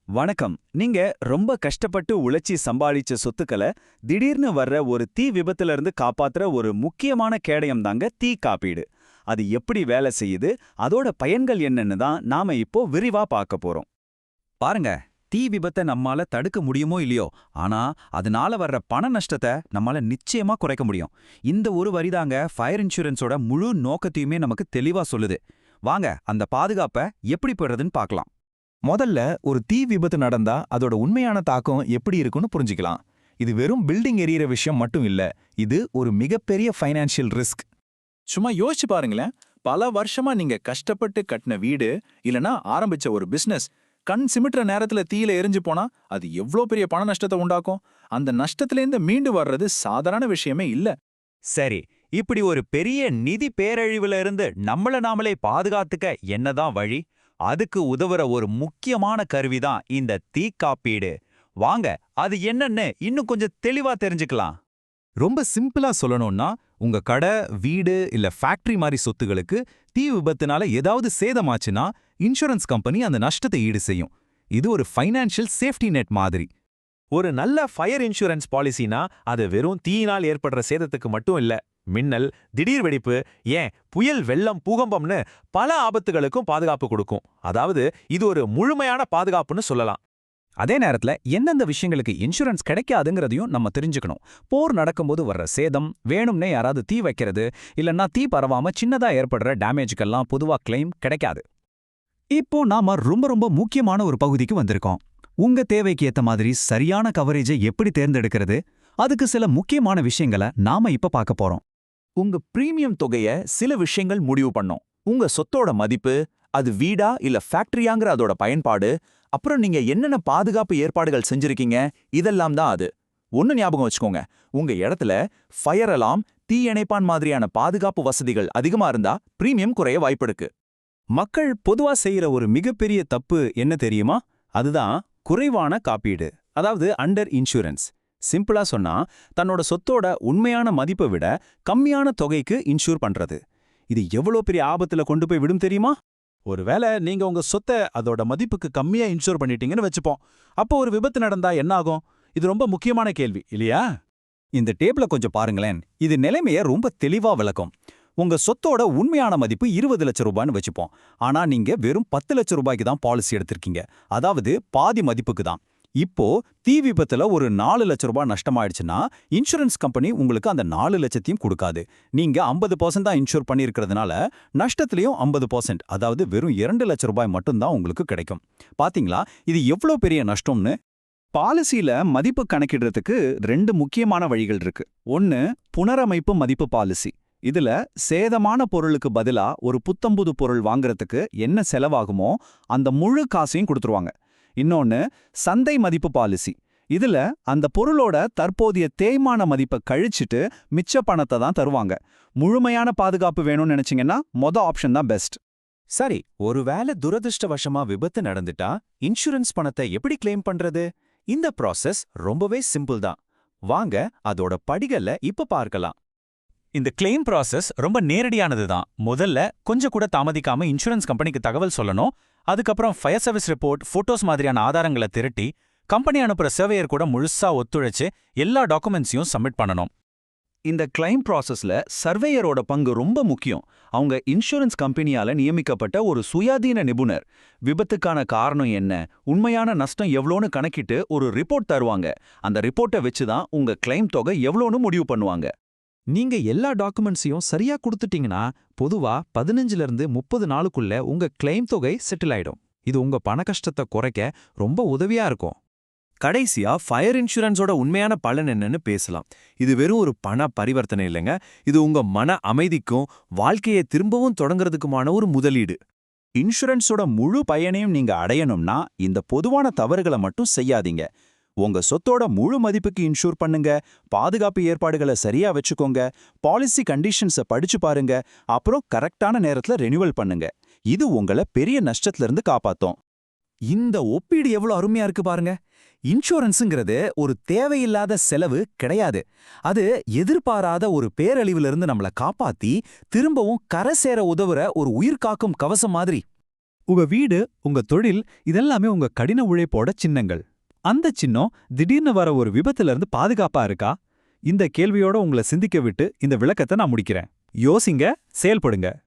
வணக்கம். நீங்க ரொம்ப கஷ்டப்பட்டு உழைச்சி சம்பாதிச்ச சொத்துக்கள திடீர்னு வர்ற ஒரு தீ விபத்துல இருந்து காப்பாத்துற ஒரு முக்கியமான கேடயம் தாங்க தீ காப்பீடு. அது எப்படி வேலை செய்யுது, அதோட பயன்கள் என்னன்னு தான் நாம இப்போ விரிவா பார்க்க போறோம். பாருங்க, தீ விபத்தை நம்மால தடுக்க முடியுமோ இல்லையோ, ஆனா அதனால வர்ற பண நஷ்டத்தை நம்மால நிச்சயமா குறைக்க முடியும். இந்த ஒரு வரிதாங்க ஃபயர் இன்சூரன்ஸோட முழு நோக்கத்தையுமே நமக்கு தெளிவா சொல்லுது. வாங்க அந்த பாதுகாப்பை எப்படி பெறதுன்னு பார்க்கலாம். முதல்ல ஒரு தீ விபத்து நடந்தா அதோட உண்மையான தாக்கம் எப்படி இருக்குன்னு புரிஞ்சுக்கலாம். இது வெறும் பில்டிங் எரியிற விஷயம் மட்டும் இல்ல, இது ஒரு மிகப்பெரிய ஃபைனான்ஷியல் ரிஸ்க். சும்மா யோசிச்சு பாருங்களேன், பல வருஷமா நீங்க கஷ்டப்பட்டு கட்டின வீடு இல்லனா ஆரம்பிச்ச ஒரு பிசினஸ் கண் சிமிட்டுற நேரத்துல தீயில எரிஞ்சு போனா அது எவ்வளோ பெரிய பண நஷ்டத்தை உண்டாக்கும். அந்த நஷ்டத்திலேருந்து மீண்டு வர்றது சாதாரண விஷயமே இல்ல. சரி, இப்படி ஒரு பெரிய நிதி பேரழிவுல இருந்து நம்மள நாமளே பாதுகாத்துக்க என்னதான் வழி? அதுக்கு உதவுற ஒரு முக்கியமான கருவிதான் இந்த தீ காப்பீடு. வாங்க அது என்னன்னு இன்னும் கொஞ்சம் தெளிவா தெரிஞ்சுக்கலாம். ரொம்ப சிம்பிளா சொல்லணும்னா, உங்க கடை, வீடு இல்ல ஃபேக்டரி மாதிரி சொத்துகளுக்கு தீ விபத்துனால ஏதாவது சேதமாச்சுன்னா இன்சூரன்ஸ் கம்பெனி அந்த நஷ்டத்தை ஈடு செய்யும். இது ஒரு ஃபைனான்ஷியல் சேஃப்டி நெட் மாதிரி. ஒரு நல்ல ஃபயர் இன்சூரன்ஸ் பாலிசினா அது வெறும் தீயினால் ஏற்படுற சேதத்துக்கு மட்டும் இல்ல, மின்னல், திடீர் வெடிப்பு, ஏன் புயல், வெள்ளம், பூகம்பம்னு பல ஆபத்துகளுக்கும் பாதுகாப்பு கொடுக்கும். அதாவது இது ஒரு முழுமையான பாதுகாப்புன்னு சொல்லலாம். அதே நேரத்துல எந்தெந்த விஷயங்களுக்கு இன்சூரன்ஸ் கிடைக்காதுங்கிறதையும் நம்ம தெரிஞ்சுக்கணும். போர் நடக்கும்போது வர்ற சேதம், வேணும்னே யாராவது தீ வைக்கிறது, இல்லன்னா தீ பரவாம சின்னதா ஏற்படுற டேமேஜுக்கெல்லாம் பொதுவா கிளைம் கிடைக்காது. இப்போ நாம ரொம்ப முக்கியமான ஒரு பகுதிக்கு வந்திருக்கோம். உங்க தேவைக்கு ஏத்த மாதிரி சரியான கவரேஜை எப்படி தேர்ந்தெடுக்கிறது? அதுக்கு சில முக்கியமான விஷயங்களை நாம இப்ப பார்க்க போறோம். உங்க பிரீமியம் தொகைய சில விஷயங்கள் முடிவு பண்ணும். உங்க சொத்தோட மதிப்பு, அது வீடா இல்ல ஃபேக்டரியாங்கிற அதோட பயன்பாடு, அப்புறம் நீங்க என்னென்ன பாதுகாப்பு ஏற்பாடுகள் செஞ்சிருக்கீங்க, இதெல்லாம் தான் அது. ஒன்னு ஞாபகம் வச்சுக்கோங்க, உங்க இடத்துல ஃபயர் அலாம், தீயணைப்பான் மாதிரியான பாதுகாப்பு வசதிகள் அதிகமா இருந்தா பிரீமியம் குறைய வாய்ப்பிருக்கு. மக்கள் பொதுவா செய்யற ஒரு மிகப்பெரிய தப்பு என்ன தெரியுமா? அதுதான் குறைவான காப்பீடு, அதாவது அண்டர் இன்சூரன்ஸ். சிம்பிளா சொன்னா, தன்னோட சொத்தோட உண்மையான மதிப்பை விட கம்மியான தொகைக்கு இன்சூர் பண்றது. இது எவ்வளோ பெரிய ஆபத்துல கொண்டு போய் விடும் தெரியுமா? ஒருவேளை நீங்க உங்க சொத்தை அதோட மதிப்புக்கு கம்மியா இன்சூர் பண்ணிட்டீங்கன்னு வச்சுப்போம். அப்போ ஒரு விபத்து நடந்தா என்ன ஆகும்? இது ரொம்ப முக்கியமான கேள்வி இல்லையா? இந்த டேபிள கொஞ்சம் பாருங்களேன். இது நிலைமைய ரொம்ப தெளிவா விளக்கும். உங்க சொத்தோட உண்மையான மதிப்பு 20 லட்சம் ரூபான்னு வச்சுப்போம். ஆனா நீங்க வெறும் 10 லட்சம் ரூபாய்க்கு தான் பாலிசி எடுத்திருக்கீங்க. அதாவது பாதி மதிப்புக்கு தான். இப்போ தீ விபத்துல ஒரு 4 லட்சம் ரூபாய் நஷ்டமாயிடுச்சுன்னா இன்சூரன்ஸ் கம்பெனி உங்களுக்கு அந்த 4 லட்சத்தையும் கொடுக்காது. நீங்க 50% தான் இன்சூர் பண்ணியிருக்கிறதுனால நஷ்டத்திலையும் 50%, அதாவது வெறும் 2 லட்சம் ரூபாய் மட்டும்தான் உங்களுக்கு கிடைக்கும். பாத்தீங்களா, இது எவ்வளோ பெரிய நஷ்டம்னு? பாலிசியில மதிப்பு கணக்கிடுறதுக்கு 2 முக்கியமான வழிகள் இருக்கு. ஒன்னு புனரமைப்பு மதிப்பு பாலிசி. இதுல சேதமான பொருளுக்கு பதிலா ஒரு புத்தம்புது பொருள் வாங்குறதுக்கு என்ன செலவாகுமோ அந்த முழு காசையும் கொடுத்துருவாங்க. இன்னொன்னு சந்தை மதிப்பு பாலிசி. இதுல அந்த பொருளோட தற்போதைய தேய்மான மதிப்பை கழிச்சிட்டு மிச்ச பணத்தை தான் தருவாங்க. முழுமையான பாதுகாப்பு வேணும்னு நினைச்சீங்கன்னா ஆப்ஷன் தான் பெஸ்ட். சரி, ஒருவேளை துரதிருஷ்டவசமா விபத்து நடந்துட்டா இன்சூரன்ஸ் பணத்தை எப்படி கிளைம் பண்றது? இந்த ப்ராசஸ் ரொம்பவே சிம்பிள் தான். வாங்க அதோட படிகள்ல இப்ப பார்க்கலாம். இந்த கிளைம் ப்ராசஸ் ரொம்ப நேரடியானது தான். முதல்ல கொஞ்சம் கூட தாமதிக்காம இன்சூரன்ஸ் கம்பெனிக்கு தகவல் சொல்லணும். அதுக்கப்புறம் ஃபயர் சர்வீஸ் ரிப்போர்ட், போட்டோஸ் மாதிரியான ஆதாரங்களை திரட்டி கம்பெனி அனுப்புற சர்வேயர் கூட முழுசா ஒத்துழைச்சு எல்லா டாக்குமெண்ட்ஸையும் சப்மிட் பண்ணணும். இந்த கிளைம் ப்ராசஸ்ல சர்வேயரோட பங்கு ரொம்ப முக்கியம். அவங்க இன்சூரன்ஸ் கம்பெனியால நியமிக்கப்பட்ட ஒரு சுயாதீன நிபுணர். விபத்துக்கான காரணம் என்ன, உண்மையான நஷ்டம் எவ்வளோன்னு கணக்கிட்டு ஒரு ரிப்போர்ட் தருவாங்க. அந்த ரிப்போர்ட்டை வச்சு தான் உங்க கிளைம் தொகை எவ்வளோன்னு முடிவு பண்ணுவாங்க. நீங்க எல்லா டாக்குமெண்ட்ஸையும் சரியா கொடுத்துட்டீங்கன்னா பொதுவா 15ல இருந்து 30 நாளுக்குள்ள உங்க கிளைம் தொகை செட்டில் ஆயிடும். இது உங்க பண கஷ்டத்தை குறைக்க ரொம்ப உதவியா இருக்கும். கடைசியா ஃபயர் இன்சூரன்ஸோட உண்மையான பலன் என்னன்னு பேசலாம். இது வெறும் ஒரு பண பரிவர்த்தனை இல்லைங்க, இது உங்க மன அமைதிக்கும் வாழ்க்கையை திரும்பவும் தொடங்குறதுக்குமான ஒரு முதலீடு. இன்சூரன்ஸோட முழு பயனையும் நீங்க அடையணும்னா இந்த பொதுவான தவறுகளை மட்டும் செய்யாதீங்க. உங்க சொத்தோட முழு மதிப்புக்கு இன்சூர் பண்ணுங்க, பாதுகாப்பு ஏற்பாடுகளை சரியா வச்சுக்கோங்க, பாலிசி கண்டிஷன்ஸை படிச்சு பாருங்க, அப்புறம் கரெக்டான நேரத்துல ரெனியூவல் பண்ணுங்க. இது உங்களை பெரிய நஷ்டத்துல இருந்து காப்பாத்தும். இந்த ஒப்பீடு எவ்வளவு அருமையா இருக்கு பாருங்க. இன்சூரன்ஸுங்கிறது ஒரு தேவையில்லாத செலவு கிடையாது. அது எதிர்பாராத ஒரு பேரழிவிலிருந்து நம்மளை காப்பாத்தி திரும்பவும் கரை சேர உதவுற ஒரு உயிர்காக்கும் கவசம் மாதிரி. உங்க வீடு, உங்க தொழில் இதெல்லாமே உங்க கடின உழைப்போட சின்னங்கள். அந்த சின்னம் திடீர்னு வர ஒரு விபத்துல இருந்து பாதுகாப்பா இருக்கா? இந்த கேள்வியோட உங்களை சிந்திக்க விட்டு இந்த விளக்கத்தை நான் முடிக்கிறேன். யோசிங்க, செயல்படுங்க.